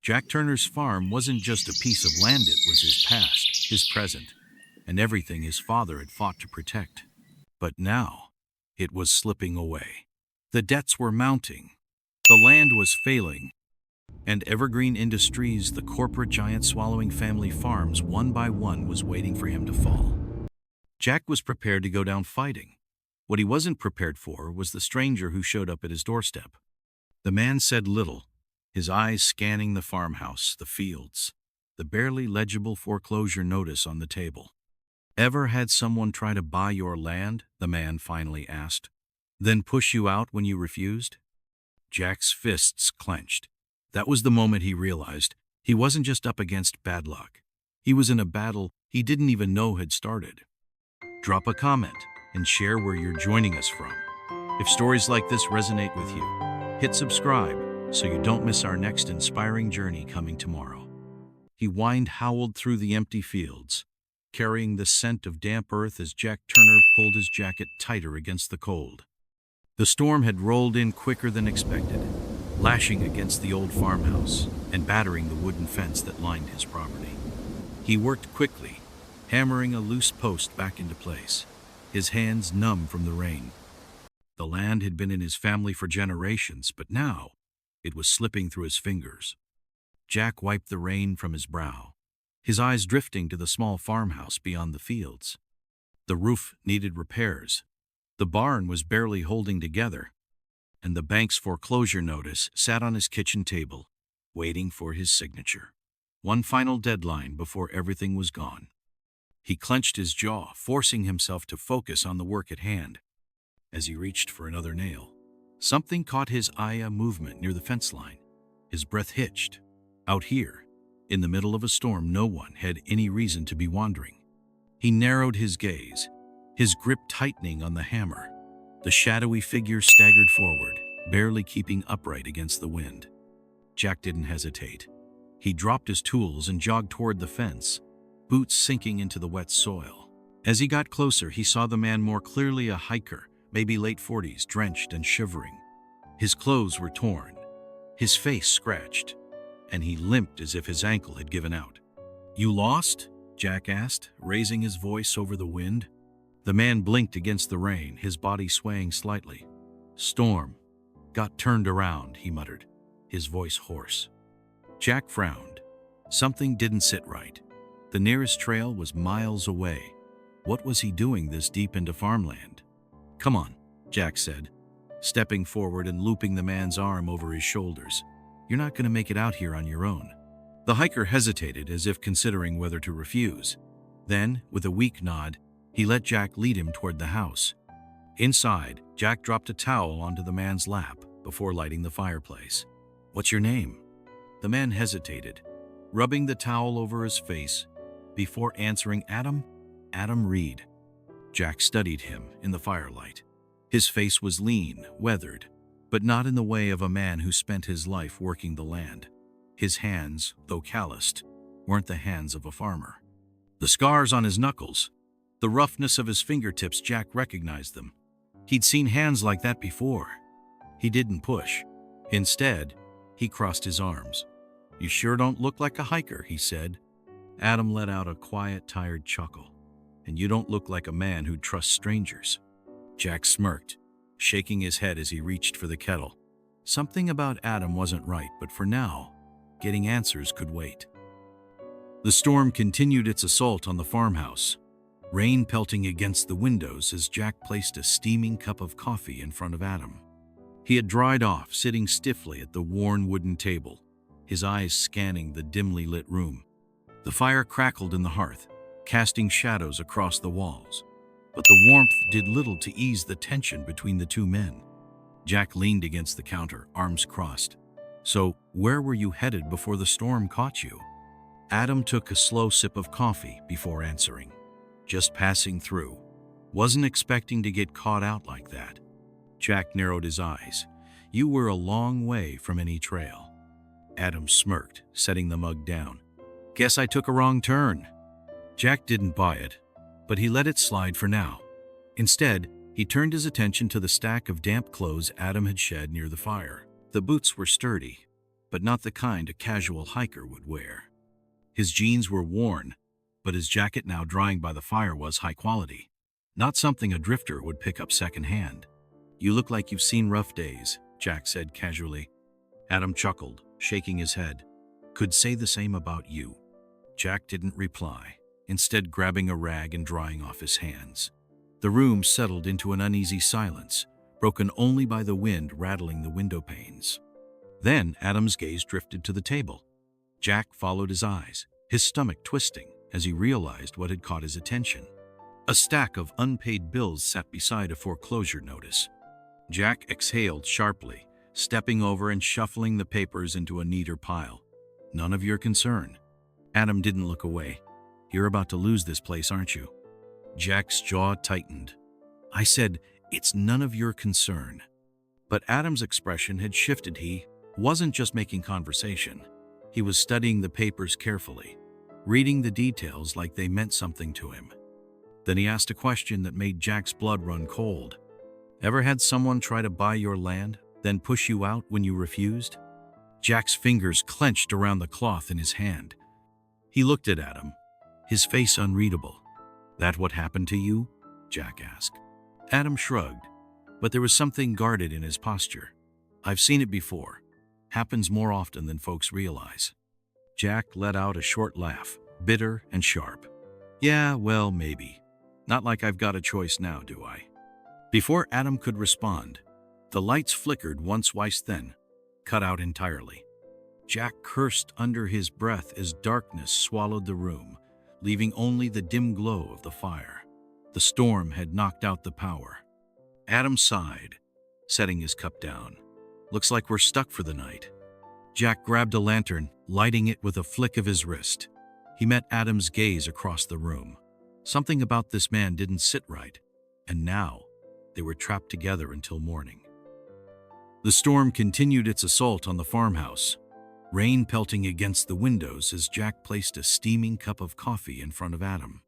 Jack Turner's farm wasn't just a piece of land, it was his past, his present, and everything his father had fought to protect. But now, it was slipping away. The debts were mounting, the land was failing, and Evergreen Industries, the corporate giant swallowing family farms one by one, was waiting for him to fall. Jack was prepared to go down fighting. What he wasn't prepared for was the stranger who showed up at his doorstep. The man said little, his eyes scanning the farmhouse, the fields, the barely legible foreclosure notice on the table. "Ever had someone try to buy your land?" the man finally asked. "Then push you out when you refused?" Jack's fists clenched. That was the moment he realized he wasn't just up against bad luck. He was in a battle he didn't even know had started. Drop a comment and share where you're joining us from. If stories like this resonate with you, hit subscribe so you don't miss our next inspiring journey coming tomorrow. He howled through the empty fields, carrying the scent of damp earth as Jack Turner pulled his jacket tighter against the cold. The storm had rolled in quicker than expected, lashing against the old farmhouse and battering the wooden fence that lined his property. He worked quickly, hammering a loose post back into place, his hands numb from the rain. The land had been in his family for generations, but now it was slipping through his fingers. Jack wiped the rain from his brow, his eyes drifting to the small farmhouse beyond the fields. The roof needed repairs, the barn was barely holding together, and the bank's foreclosure notice sat on his kitchen table, waiting for his signature. One final deadline before everything was gone. He clenched his jaw, forcing himself to focus on the work at hand. As he reached for another nail, something caught his eye, a movement near the fence line. His breath hitched. Out here, in the middle of a storm, no one had any reason to be wandering. He narrowed his gaze, his grip tightening on the hammer. The shadowy figure staggered forward, barely keeping upright against the wind. Jack didn't hesitate. He dropped his tools and jogged toward the fence, boots sinking into the wet soil. As he got closer, he saw the man more clearly, a hiker, maybe late 40s, drenched and shivering. His clothes were torn, his face scratched, and he limped as if his ankle had given out. "You lost?" Jack asked, raising his voice over the wind. The man blinked against the rain, his body swaying slightly. "Storm got turned around," he muttered, his voice hoarse. Jack frowned. Something didn't sit right. The nearest trail was miles away. What was he doing this deep into farmland? "Come on," Jack said, stepping forward and looping the man's arm over his shoulders. "You're not going to make it out here on your own." The hiker hesitated, as if considering whether to refuse. Then, with a weak nod, he let Jack lead him toward the house. Inside, Jack dropped a towel onto the man's lap before lighting the fireplace. "What's your name?" The man hesitated, rubbing the towel over his face before answering. Adam Reed." Jack studied him in the firelight. His face was lean, weathered, but not in the way of a man who spent his life working the land. His hands, though calloused, weren't the hands of a farmer. The scars on his knuckles, the roughness of his fingertips, Jack recognized them. He'd seen hands like that before. He didn't push. Instead, he crossed his arms. "You sure don't look like a hiker," he said. Adam let out a quiet, tired chuckle. "And you don't look like a man who trusts strangers." Jack smirked, shaking his head as he reached for the kettle. Something about Adam wasn't right, but for now, getting answers could wait. The storm continued its assault on the farmhouse, rain pelting against the windows as Jack placed a steaming cup of coffee in front of Adam. He had dried off, sitting stiffly at the worn wooden table, his eyes scanning the dimly lit room. The fire crackled in the hearth, casting shadows across the walls, but the warmth did little to ease the tension between the two men. Jack leaned against the counter, arms crossed. "So, where were you headed before the storm caught you?" Adam took a slow sip of coffee before answering. "Just passing through. Wasn't expecting to get caught out like that." Jack narrowed his eyes. "You were a long way from any trail." Adam smirked, setting the mug down. "Guess I took a wrong turn." Jack didn't buy it, but he let it slide for now. Instead, he turned his attention to the stack of damp clothes Adam had shed near the fire. The boots were sturdy, but not the kind a casual hiker would wear. His jeans were worn, but his jacket, now drying by the fire, was high quality, not something a drifter would pick up secondhand. "You look like you've seen rough days," Jack said casually. Adam chuckled, shaking his head. "Could say the same about you." Jack didn't reply, instead grabbing a rag and drying off his hands. The room settled into an uneasy silence, broken only by the wind rattling the window panes. Then Adam's gaze drifted to the table. Jack followed his eyes, his stomach twisting as he realized what had caught his attention. A stack of unpaid bills sat beside a foreclosure notice. Jack exhaled sharply, stepping over and shuffling the papers into a neater pile. "None of your concern." Adam didn't look away. "You're about to lose this place, aren't you?" Jack's jaw tightened. "I said, it's none of your concern." But Adam's expression had shifted. He wasn't just making conversation. He was studying the papers carefully, reading the details like they meant something to him. Then he asked a question that made Jack's blood run cold. "Ever had someone try to buy your land, then push you out when you refused?" Jack's fingers clenched around the cloth in his hand. He looked at Adam, his face unreadable. "That what happened to you?" Jack asked. Adam shrugged, but there was something guarded in his posture. "I've seen it before. Happens more often than folks realize." Jack let out a short laugh, bitter and sharp. "Yeah, well, maybe. Not like I've got a choice now, do I?" Before Adam could respond, the lights flickered once, twice, then cut out entirely. Jack cursed under his breath as darkness swallowed the room, leaving only the dim glow of the fire. The storm had knocked out the power. Adam sighed, setting his cup down. "Looks like we're stuck for the night." Jack grabbed a lantern, lighting it with a flick of his wrist. He met Adam's gaze across the room. Something about this man didn't sit right, and now they were trapped together until morning. The storm continued its assault on the farmhouse, rain pelting against the windows as Jack placed a steaming cup of coffee in front of Adam.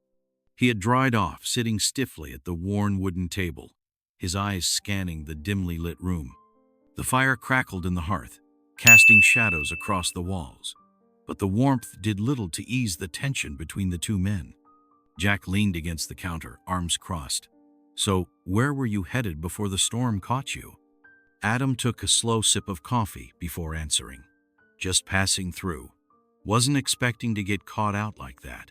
He had dried off, sitting stiffly at the worn wooden table, his eyes scanning the dimly lit room. The fire crackled in the hearth, casting shadows across the walls, but the warmth did little to ease the tension between the two men. Jack leaned against the counter, arms crossed. "So, where were you headed before the storm caught you?" Adam took a slow sip of coffee before answering. "Just passing through. Wasn't expecting to get caught out like that."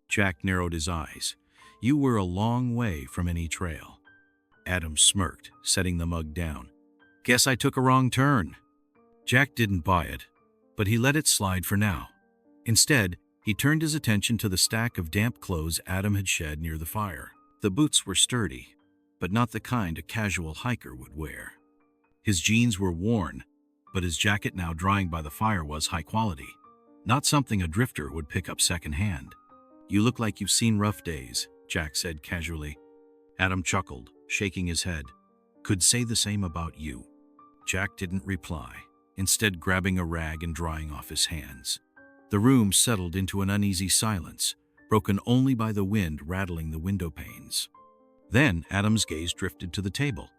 Jack narrowed his eyes. "You were a long way from any trail." Adam smirked, setting the mug down. "Guess I took a wrong turn." Jack didn't buy it, but he let it slide for now. Instead, he turned his attention to the stack of damp clothes Adam had shed near the fire. The boots were sturdy, but not the kind a casual hiker would wear. His jeans were worn, but his jacket, now drying by the fire, was high quality, not something a drifter would pick up secondhand. "You look like you've seen rough days," Jack said casually. Adam chuckled, shaking his head. "Could say the same about you." Jack didn't reply, instead grabbing a rag and drying off his hands. The room settled into an uneasy silence, broken only by the wind rattling the window panes. Then Adam's gaze drifted to the table.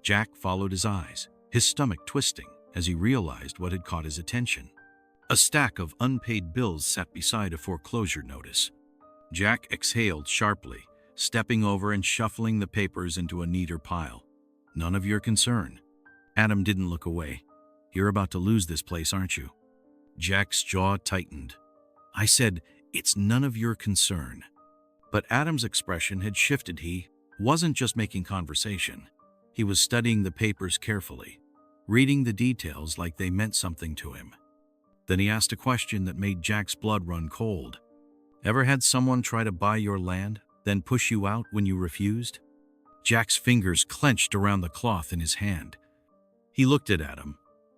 Jack followed his eyes, his stomach twisting as he realized what had caught his attention. A stack of unpaid bills sat beside a foreclosure notice. Jack exhaled sharply, stepping over and shuffling the papers into a neater pile. "None of your concern." Adam didn't look away. "You're about to lose this place, aren't you?" Jack's jaw tightened. "I said, it's none of your concern." But Adam's expression had shifted. He wasn't just making conversation. He was studying the papers carefully, reading the details like they meant something to him. Then he asked a question that made Jack's blood run cold. "Ever had someone try to buy your land, then push you out when you refused?" Jack's fingers clenched around the cloth in his hand. He looked at Adam,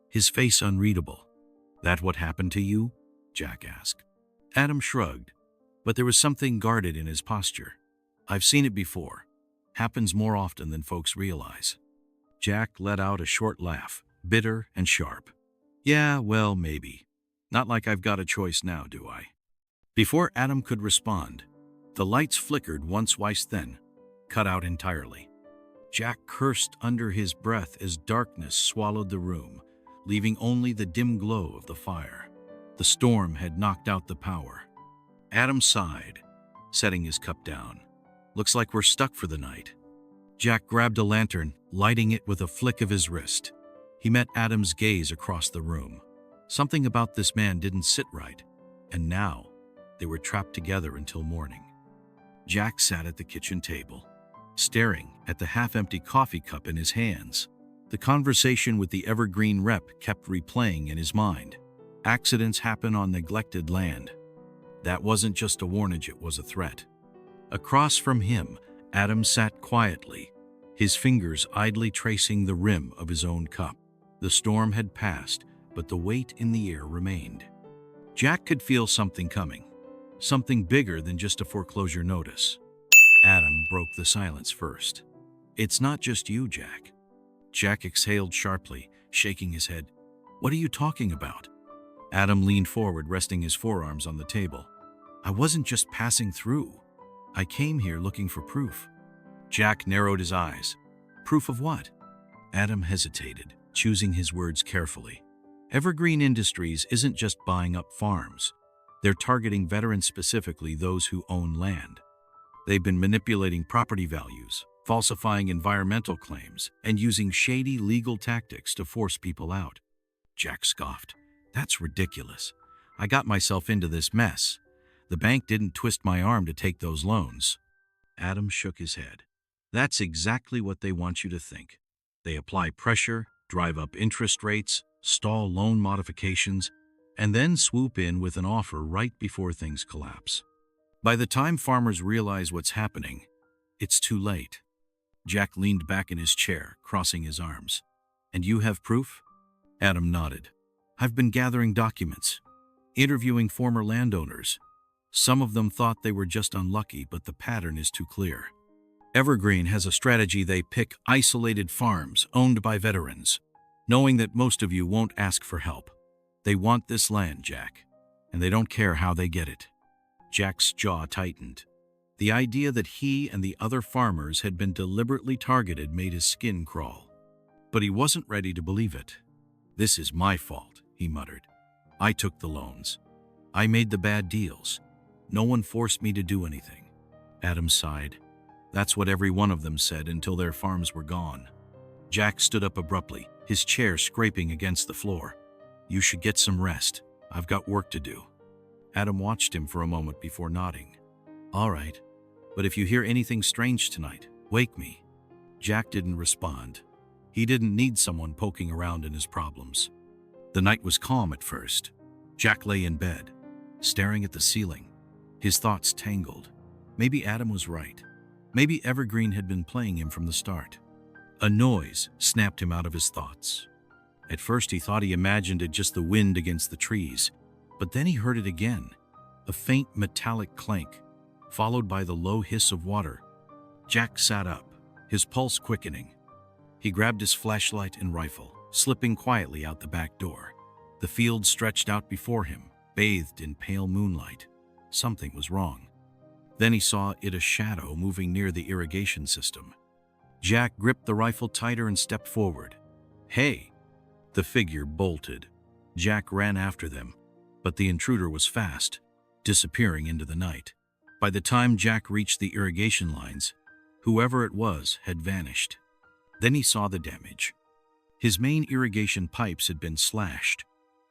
his face unreadable. "That what happened to you?" Jack asked. Adam shrugged, but there was something guarded in his posture. "I've seen it before. Happens more often than folks realize." Jack let out a short laugh, bitter and sharp. "Yeah, well, maybe. Not like I've got a choice now, do I?" Before Adam could respond, the lights flickered once, twice, then cut out entirely. Jack cursed under his breath as darkness swallowed the room, leaving only the dim glow of the fire. The storm had knocked out the power. Adam sighed, setting his cup down. Looks like we're stuck for the night. Jack grabbed a lantern, lighting it with a flick of his wrist. He met Adam's gaze across the room. Something about this man didn't sit right, and now they were trapped together until morning. Jack sat at the kitchen table, staring at the half-empty coffee cup in his hands. The conversation with the Evergreen rep kept replaying in his mind. Accidents happen on neglected land. That wasn't just a warning, it was a threat. Across from him, Adam sat quietly, his fingers idly tracing the rim of his own cup. The storm had passed, but the weight in the air remained. Jack could feel something coming, something bigger than just a foreclosure notice. Adam broke the silence first. It's not just you, Jack. Jack exhaled sharply, shaking his head. What are you talking about? Adam leaned forward, resting his forearms on the table. I wasn't just passing through. I came here looking for proof. Jack narrowed his eyes. Proof of what? Adam hesitated, choosing his words carefully. Evergreen Industries isn't just buying up farms. They're targeting veterans, specifically those who own land. They've been manipulating property values, falsifying environmental claims, and using shady legal tactics to force people out. Jack scoffed. That's ridiculous. I got myself into this mess. The bank didn't twist my arm to take those loans. Adam shook his head. That's exactly what they want you to think. They apply pressure, drive up interest rates, stall loan modifications, and then swoop in with an offer right before things collapse. By the time farmers realize what's happening, it's too late. Jack leaned back in his chair, crossing his arms. And you have proof? Adam nodded. I've been gathering documents, interviewing former landowners. Some of them thought they were just unlucky, but the pattern is too clear. Evergreen has a strategy. They pick isolated farms owned by veterans, knowing that most of you won't ask for help. They want this land, Jack, and they don't care how they get it. Jack's jaw tightened. The idea that he and the other farmers had been deliberately targeted made his skin crawl. But he wasn't ready to believe it. This is my fault, he muttered. I took the loans. I made the bad deals. No one forced me to do anything. Adam sighed. That's what every one of them said until their farms were gone. Jack stood up abruptly, his chair scraping against the floor. You should get some rest. I've got work to do. Adam watched him for a moment before nodding. All right, but if you hear anything strange tonight, wake me. Jack didn't respond. He didn't need someone poking around in his problems. The night was calm at first. Jack lay in bed, staring at the ceiling. His thoughts tangled. Maybe Adam was right. Maybe Evergreen had been playing him from the start. A noise snapped him out of his thoughts. At first he thought he imagined it just the wind against the trees, but then he heard it again, a faint metallic clank, followed by the low hiss of water. Jack sat up, his pulse quickening. He grabbed his flashlight and rifle, slipping quietly out the back door. The field stretched out before him, bathed in pale moonlight. Something was wrong. Then he saw a shadow moving near the irrigation system. Jack gripped the rifle tighter and stepped forward. Hey! The figure bolted. Jack ran after them, but the intruder was fast, disappearing into the night. By the time Jack reached the irrigation lines, whoever it was had vanished. Then he saw the damage. His main irrigation pipes had been slashed.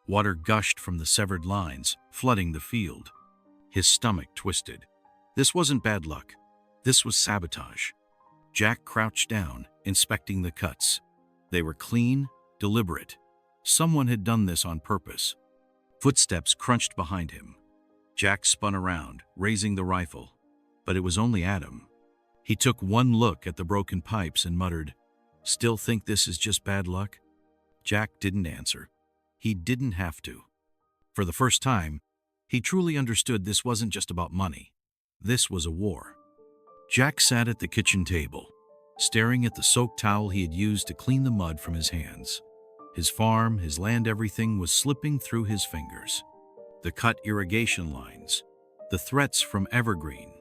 Water gushed from the severed lines, flooding the field. His stomach twisted. This wasn't bad luck. This was sabotage. Jack crouched down, inspecting the cuts. They were clean, deliberate. Someone had done this on purpose. Footsteps crunched behind him. Jack spun around, raising the rifle. But it was only Adam. He took one look at the broken pipes and muttered, "Still think this is just bad luck?" Jack didn't answer. He didn't have to. For the first time, he truly understood this wasn't just about money. This was a war. Jack sat at the kitchen table, staring at the soaked towel he had used to clean the mud from his hands. His farm, his land, everything was slipping through his fingers. The cut irrigation lines, the threats from Evergreen,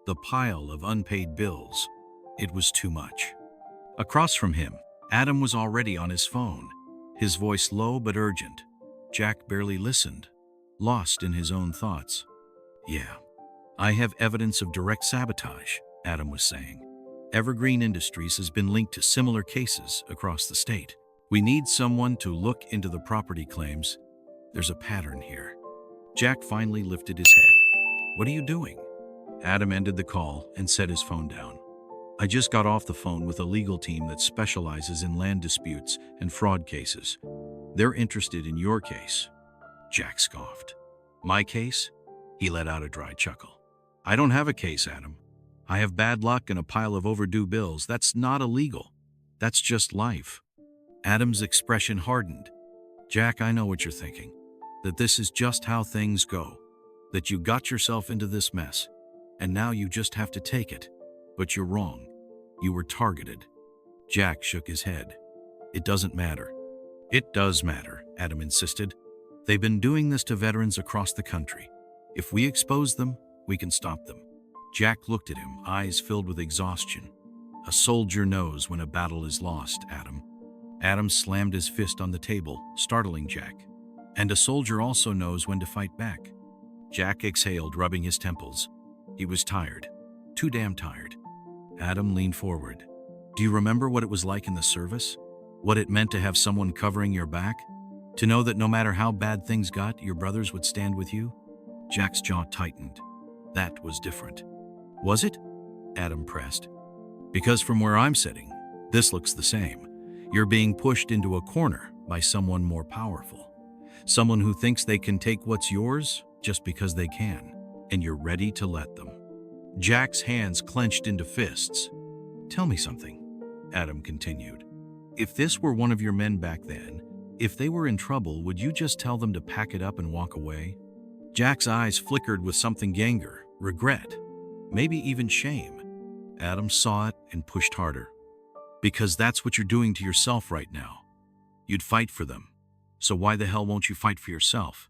the pile of unpaid bills. It was too much. Across from him, Adam was already on his phone, his voice low but urgent. Jack barely listened, lost in his own thoughts. "Yeah, I have evidence of direct sabotage," Adam was saying. "Evergreen Industries has been linked to similar cases across the state. We need someone to look into the property claims. There's a pattern here." Jack finally lifted his head. "What are you doing?" Adam ended the call and set his phone down. "I just got off the phone with a legal team that specializes in land disputes and fraud cases. They're interested in your case." Jack scoffed. "My case?" He let out a dry chuckle. "I don't have a case, Adam. I have bad luck and a pile of overdue bills. That's not illegal. That's just life." Adam's expression hardened. "Jack, I know what you're thinking. That this is just how things go. That you got yourself into this mess, and now you just have to take it. But you're wrong. You were targeted." Jack shook his head. "It doesn't matter." "It does matter," Adam insisted. "They've been doing this to veterans across the country. If we expose them, we can stop them." Jack looked at him, eyes filled with exhaustion. "A soldier knows when a battle is lost, Adam." Adam slammed his fist on the table, startling Jack. "And a soldier also knows when to fight back." Jack exhaled, rubbing his temples. He was tired. Too damn tired. Adam leaned forward. "Do you remember what it was like in the service? What it meant to have someone covering your back? To know that no matter how bad things got, your brothers would stand with you?" Jack's jaw tightened. That was different. "Was it?" Adam pressed. "Because from where I'm sitting, this looks the same. You're being pushed into a corner by someone more powerful. Someone who thinks they can take what's yours just because they can, and you're ready to let them." Jack's hands clenched into fists. "Tell me something," Adam continued. "If this were one of your men back then, if they were in trouble, would you just tell them to pack it up and walk away?" Jack's eyes flickered with something: anger, regret, maybe even shame. Adam saw it and pushed harder. "Because that's what you're doing to yourself right now. You'd fight for them. So why the hell won't you fight for yourself?"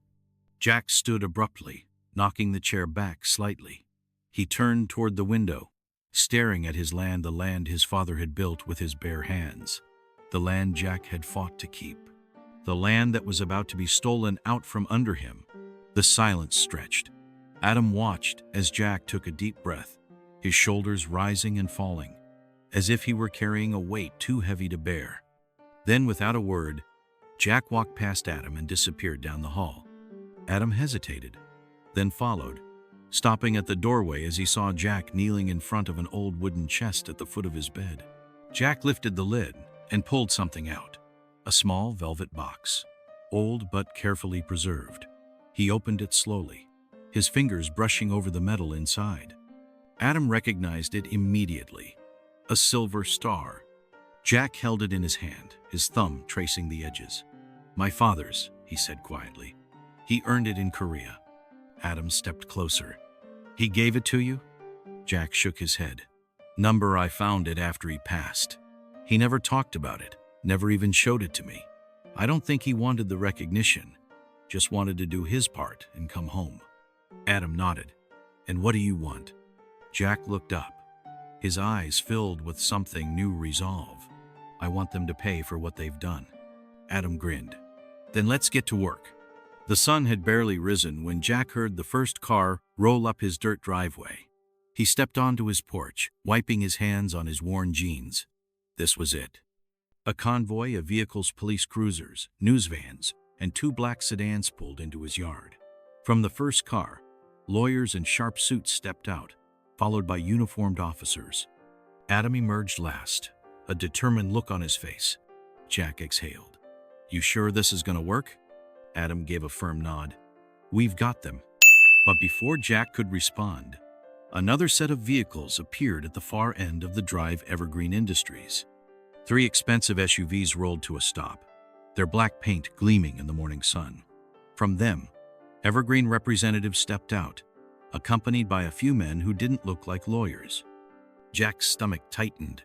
Jack stood abruptly, knocking the chair back slightly. He turned toward the window, staring at his land, the land his father had built with his bare hands. The land Jack had fought to keep. The land that was about to be stolen out from under him. The silence stretched. Adam watched as Jack took a deep breath, his shoulders rising and falling, as if he were carrying a weight too heavy to bear. Then, without a word, Jack walked past Adam and disappeared down the hall. Adam hesitated, then followed, stopping at the doorway as he saw Jack kneeling in front of an old wooden chest at the foot of his bed. Jack lifted the lid and pulled something out, a small velvet box, old but carefully preserved. He opened it slowly, his fingers brushing over the metal inside. Adam recognized it immediately. A silver star. Jack held it in his hand, his thumb tracing the edges. "My father's," he said quietly. "He earned it in Korea." Adam stepped closer. "He gave it to you?" Jack shook his head. "Number, I found it after he passed. He never talked about it, never even showed it to me. I don't think he wanted the recognition, just wanted to do his part and come home." Adam nodded. "And what do you want?" Jack looked up, his eyes filled with something new: resolve. "I want them to pay for what they've done." Adam grinned. "Then let's get to work." The sun had barely risen when Jack heard the first car roll up his dirt driveway. He stepped onto his porch, wiping his hands on his worn jeans. This was it. A convoy of vehicles, police cruisers, news vans, and 2 black sedans pulled into his yard. From the first car, lawyers in sharp suits stepped out, followed by uniformed officers. Adam emerged last, a determined look on his face. Jack exhaled. "You sure this is going to work?" Adam gave a firm nod. "We've got them." But before Jack could respond, another set of vehicles appeared at the far end of the drive. Evergreen Industries. 3 expensive SUVs rolled to a stop, their black paint gleaming in the morning sun. From them, Evergreen representatives stepped out, accompanied by a few men who didn't look like lawyers. Jack's stomach tightened.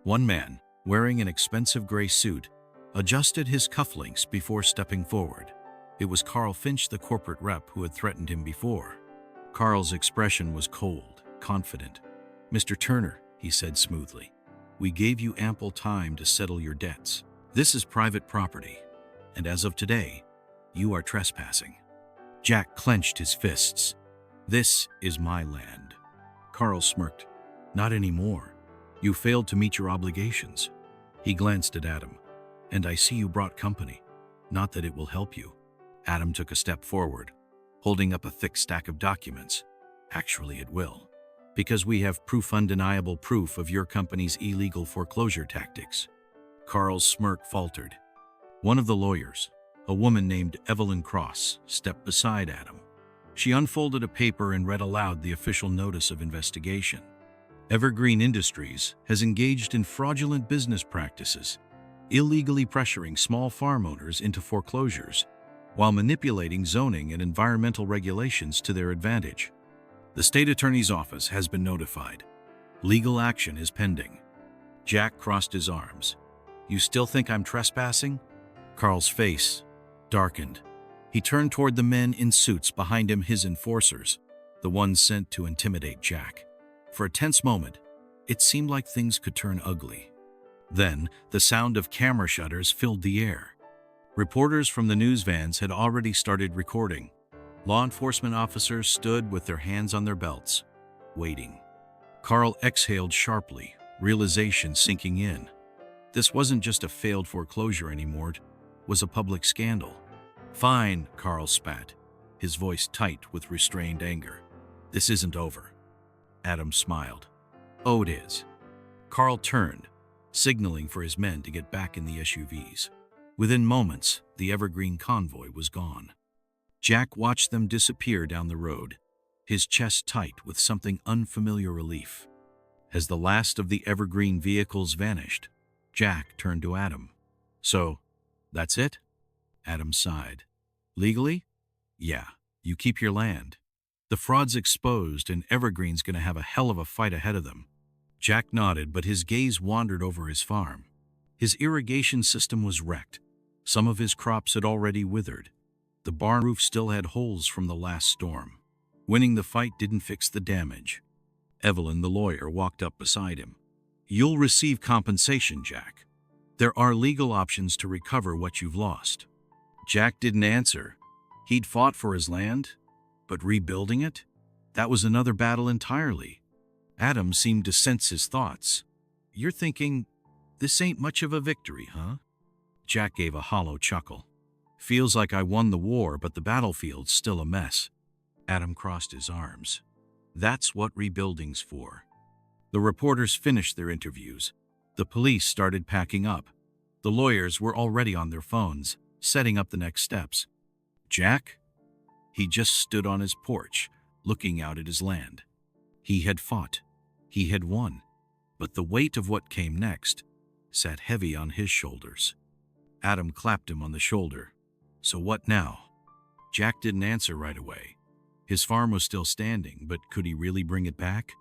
One man, wearing an expensive gray suit, adjusted his cufflinks before stepping forward. It was Carl Finch, the corporate rep who had threatened him before. Carl's expression was cold, confident. "Mr. Turner," he said smoothly, "we gave you ample time to settle your debts. This is private property. and as of today, you are trespassing." Jack clenched his fists. "This is my land." Carl smirked. "Not anymore. You failed to meet your obligations." He glanced at Adam. "And I see you brought company. Not that it will help you." Adam took a step forward, holding up a thick stack of documents. "Actually, it will. Because we have undeniable proof of your company's illegal foreclosure tactics." Carl's smirk faltered. One of the lawyers, a woman named Evelyn Cross, stepped beside Adam. She unfolded a paper and read aloud the official notice of investigation. "Evergreen Industries has engaged in fraudulent business practices, illegally pressuring small farm owners into foreclosures, while manipulating zoning and environmental regulations to their advantage. The state attorney's office has been notified. Legal action is pending." Jack crossed his arms. "You still think I'm trespassing?" Carl's face darkened. He turned toward the men in suits behind him, his enforcers, the ones sent to intimidate Jack. For a tense moment, it seemed like things could turn ugly. Then, the sound of camera shutters filled the air. Reporters from the news vans had already started recording. Law enforcement officers stood with their hands on their belts, waiting. Carl exhaled sharply, realization sinking in. This wasn't just a failed foreclosure anymore, it was a public scandal. "Fine," Carl spat, his voice tight with restrained anger. "This isn't over." Adam smiled. "Oh, it is." Carl turned, signaling for his men to get back in the SUVs. Within moments, the Evergreen convoy was gone. Jack watched them disappear down the road, his chest tight with something unfamiliar relief. As the last of the Evergreen vehicles vanished, Jack turned to Adam. "So, that's it?" Adam sighed. "Legally? Yeah, you keep your land. The fraud's exposed and Evergreen's gonna have a hell of a fight ahead of them." Jack nodded, but his gaze wandered over his farm. His irrigation system was wrecked. Some of his crops had already withered. The barn roof still had holes from the last storm. Winning the fight didn't fix the damage. Evelyn, the lawyer, walked up beside him. "You'll receive compensation, Jack. There are legal options to recover what you've lost." Jack didn't answer. He'd fought for his land, but rebuilding it? That was another battle entirely. Adam seemed to sense his thoughts. "You're thinking, this ain't much of a victory, huh?" Jack gave a hollow chuckle. "Feels like I won the war, but the battlefield's still a mess." Adam crossed his arms. "That's what rebuilding's for." The reporters finished their interviews. The police started packing up. The lawyers were already on their phones, setting up the next steps. Jack? He just stood on his porch, looking out at his land. He had fought. He had won. But the weight of what came next sat heavy on his shoulders. Adam clapped him on the shoulder. "So what now?" Jack didn't answer right away. His farm was still standing, but could he really bring it back?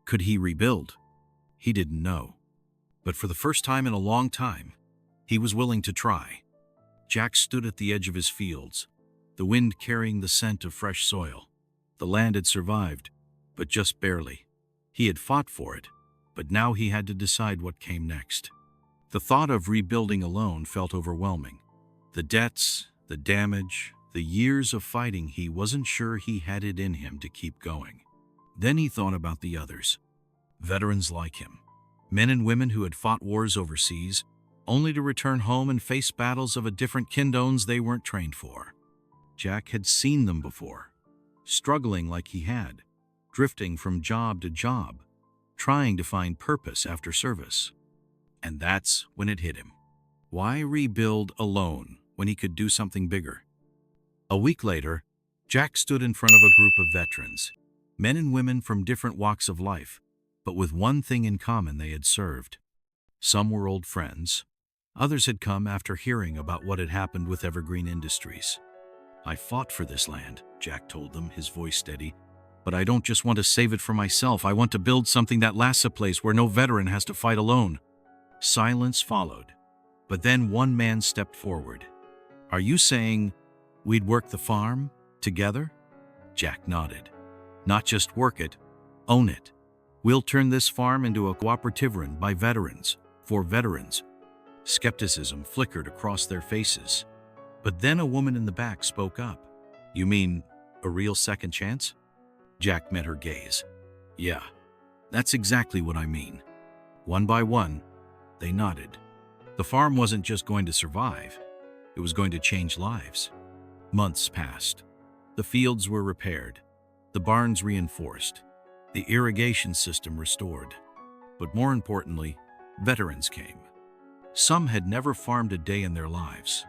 Could he rebuild? He didn't know. But for the first time in a long time, he was willing to try. Jack stood at the edge of his fields, the wind carrying the scent of fresh soil. The land had survived, but just barely. He had fought for it, but now he had to decide what came next. The thought of rebuilding alone felt overwhelming. The debts, the damage, the years of fighting, he wasn't sure he had it in him to keep going. Then he thought about the others. Veterans like him. Men and women who had fought wars overseas, only to return home and face battles of a different kindones they weren't trained for. Jack had seen them before, struggling like he had, drifting from job to job, trying to find purpose after service. And that's when it hit him. Why rebuild alone when he could do something bigger? A week later, Jack stood in front of a group of veterans, men and women from different walks of life, but with one thing in common: they had served. Some were old friends. Others had come after hearing about what had happened with Evergreen Industries. "I fought for this land," Jack told them, his voice steady. "But I don't just want to save it for myself. I want to build something that lasts, a place where no veteran has to fight alone." Silence followed. But then one man stepped forward. "Are you saying we'd work the farm together?" Jack nodded. "Not just work it, own it. We'll turn this farm into a cooperative run by veterans, for veterans." Skepticism flickered across their faces. But then a woman in the back spoke up. "You mean a real second chance?" Jack met her gaze. "Yeah, that's exactly what I mean." One by one, they nodded. The farm wasn't just going to survive, it was going to change lives. Months passed. The fields were repaired, the barns reinforced, the irrigation system restored. But more importantly, veterans came. Some had never farmed a day in their lives.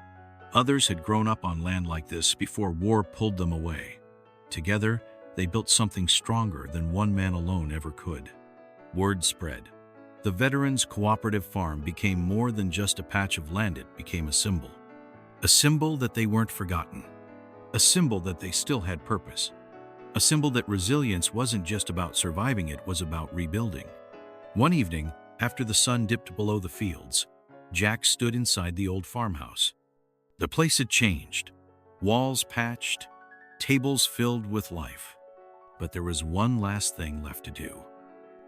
Others had grown up on land like this before war pulled them away. Together, they built something stronger than one man alone ever could. Word spread. The Veterans Cooperative Farm became more than just a patch of land, it became a symbol. A symbol that they weren't forgotten. A symbol that they still had purpose. A symbol that resilience wasn't just about surviving, it was about rebuilding. One evening, after the sun dipped below the fields, Jack stood inside the old farmhouse. The place had changed. Walls patched, tables filled with life. But there was one last thing left to do.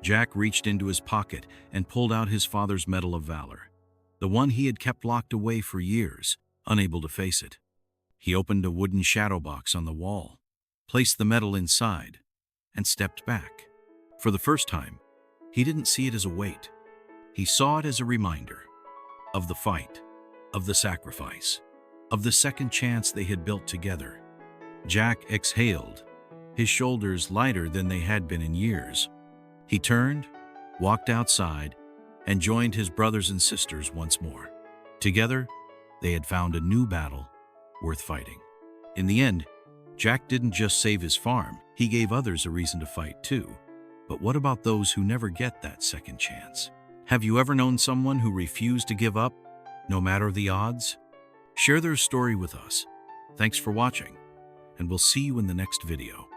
Jack reached into his pocket and pulled out his father's Medal of Valor, the one he had kept locked away for years, unable to face it. He opened a wooden shadow box on the wall, placed the medal inside, and stepped back. For the first time, he didn't see it as a weight. He saw it as a reminder of the fight, of the sacrifice, of the second chance they had built together. Jack exhaled, his shoulders lighter than they had been in years. He turned, walked outside, and joined his brothers and sisters once more. Together, they had found a new battle worth fighting. In the end, Jack didn't just save his farm, he gave others a reason to fight too. But what about those who never get that second chance? Have you ever known someone who refused to give up, no matter the odds? Share their story with us. Thanks for watching, and we'll see you in the next video.